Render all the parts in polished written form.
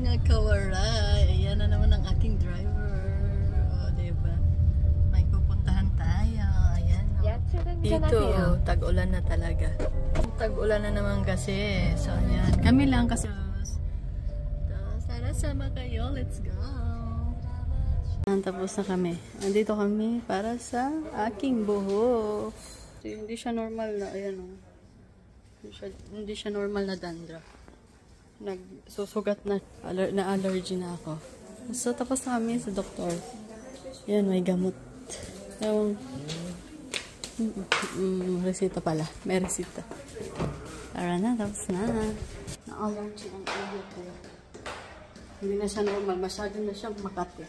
mga kawaray. Ayan na naman ang aking driver. O, diba? May pupuntahan tayo. Ayan. Dito, tag-ulan na talaga. Tag-ulan na naman kasi. So, ayan. Kami lang kasi. Sana sama kayo. Let's go. Tapos na kami. Andito kami para sa aking buhok. Hindi siya normal na, ayan o. Hindi siya normal na dandruff. Nagsusugat na, allergy na ako. So, tapos na kami sa doktor. Ayan, may gamot. Resita pala. May resita. Tara na, tapos na. Na-allergy ang ulo ko. Hindi na siya normal. Masyado na siyang makati.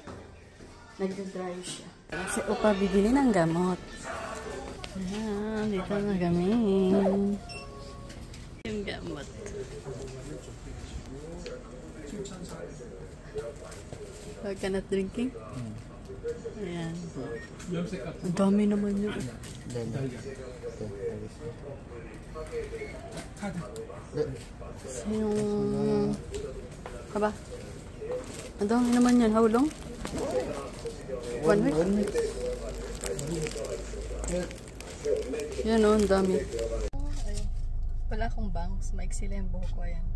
Nagda-dry siya. Kasi upa bibili ng gamot. Ayan, dito na kami. Yung gamot. Wag ka not drinking? Ayan. Ang dami naman yun. So yung... Aba? Ang dami naman yan. How long? 1 week? Yan o, ang dami. Wala akong bangs. Maiksi lang yung buhok ko. Ayan.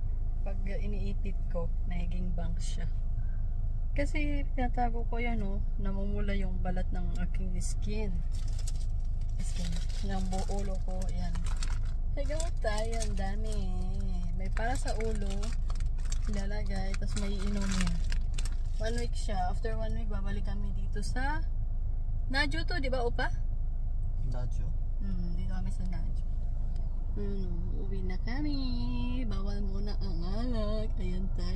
Pag iniipit ko, nagiging bangs siya. Kasi tinatago ko yan o. Namumula yung balat ng aking skin. Ng ulo ko. Ayan. May gamot tayo. Ang dami. May para sa ulo. Ilalagay. Tapos may inom niya. 1 week siya. After 1 week, babalik kami dito sa Najo to, di ba, Opa? Najo. Dito kami sa Najo. Uwi na kami. Bawal muna ang alak. Ayan ta.